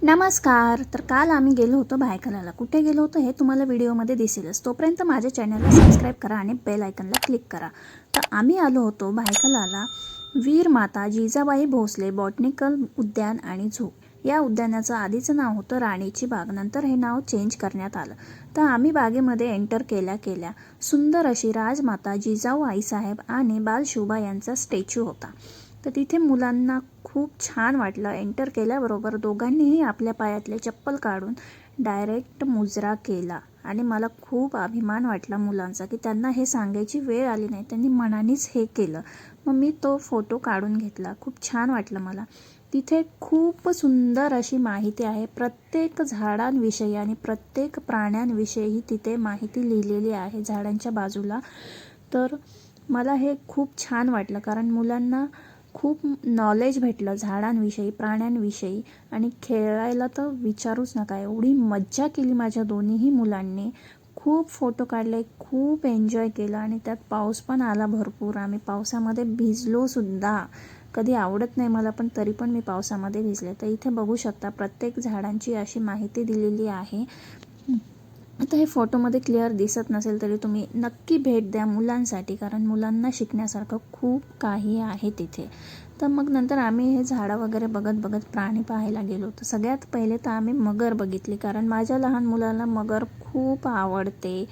नमस्कार. तर काल आम्ही गेलो होतो भायखलाला. कुठे गेलो होतो हे तुम्हाला व्हिडिओमध्ये दिसेलच. तोपर्यंत माझ्या चॅनलला सबस्क्राईब करा आणि बेल आयकनला क्लिक करा. तर आम्ही आलो होतो भायखलाला वीर माता जिजाबाई भोसले बॉटनिकल उद्यान आणि झू. या उद्यानाचं आधीचं नाव होतं राणीची बाग. नंतर हे नाव चेंज करण्यात आलं. तर आम्ही बागेमध्ये एंटर केल्या सुंदर अशी राजमाता जिजाऊ आईसाहेब आणि बालशोभा यांचा स्टॅच्यू होता. तर तिथे मुलांना खूप छान वाटलं. एंटर केल्याबरोबर दोघांनीही आपल्या पायातले चप्पल काढून डायरेक्ट मुजरा केला आणि मला खूप अभिमान वाटला मुलांचा की त्यांना हे सांगायची वेळ आली नाही, त्यांनी मनानेच हे केलं. मग मी तो फोटो काढून घेतला. खूप छान वाटलं मला. तिथे खूप सुंदर अशी माहिती आहे. प्रत्येक झाडांविषयी आणि प्रत्येक प्राण्यांविषयी तिथे माहिती लिहिलेली आहे झाडांच्या बाजूला. तर मला हे खूप छान वाटलं कारण मुलांना खूप नॉलेज भेटलं झाडांविषयी, प्राण्यांविषयी आणि खेळायला तर विचारूच नका. एवढी मज्जा केली माझ्या दोन्हीही मुलांनी. खूप फोटो काढले, खूप एन्जॉय केलं आणि त्यात पाऊस पण आला भरपूर. आम्ही पावसामध्ये भिजलोसुद्धा. कधी आवडत नाही मला, पण तरी पण मी पावसामध्ये भिजले. तर इथे बघू शकता प्रत्येक झाडांची अशी माहिती दिलेली आहे. आता हे फोटोमध्ये क्लिअर दिसत नसेल तरी तुम्ही नक्की भेट द्या मुलांसाठी, कारण मुलांना शिकण्यासारखं खूप काही आहे तिथे. तर मग नंतर आम्ही हे झाडं वगैरे बघत प्राणी पाहायला गेलो. तर सगळ्यात पहिले तर आम्ही मगर बघितली, कारण माझ्या लहान मुलाला मगर खूप आवडते.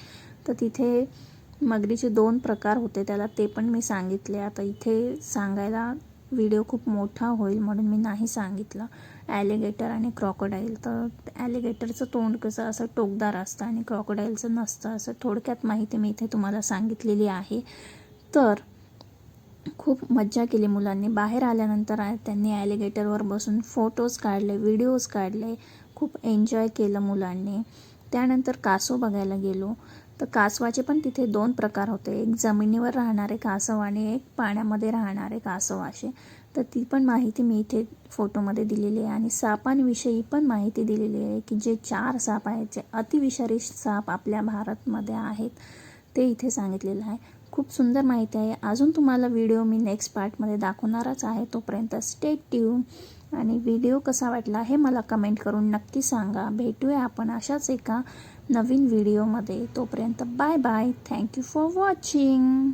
तर तिथे मगरीचे 2 प्रकार होते त्याला, ते पण मी सांगितले. आता इथे सांगायला व्हिडिओ खूप मोठा होईल म्हणून मी नाही सांगितलं. ॲलिगेटर आणि क्रोकोडाईल. तर ॲलिगेटरचं तोंड कसं असं टोकदार असतं आणि क्रोकोडाईलचं नसतं, असं थोडक्यात माहिती मी इथे तुम्हाला सांगितलेली आहे. तर खूप मज्जा केली मुलांनी. बाहेर आल्यानंतर त्यांनी ॲलिगेटरवर बसून फोटोज काढले, व्हिडिओज काढले. खूप एन्जॉय केलं मुलांनी. त्यानंतर कासव बघायला गेलो. तर कासवाचे पण तिथे 2 प्रकार होते. एक जमिनीवर राहणारे कासव आणि एक पाण्यामध्ये राहणारे कासव असे. तर ती पण माहिती मी इथे फोटोमध्ये दिलेली आहे. आणि सापांविषयी पण माहिती दिलेली आहे की जे 4 साप आहेत, जे अतिविषारी साप आपल्या भारतमध्ये आहेत, ते इथे सांगितलेलं आहे. खूप सुंदर माहिती आहे. अजून तुम्हाला व्हिडिओ मी नेक्स्ट पार्टमध्ये दाखवणारच आहे. तोपर्यंत स्टे ट्यून. आणि व्हिडिओ कसा वाटला हे मला कमेंट करून नक्की सांगा. भेटूया आपण अशाच एका नवीन व्हिडिओमध्ये. तोपर्यंत bye bye. Thank you for watching.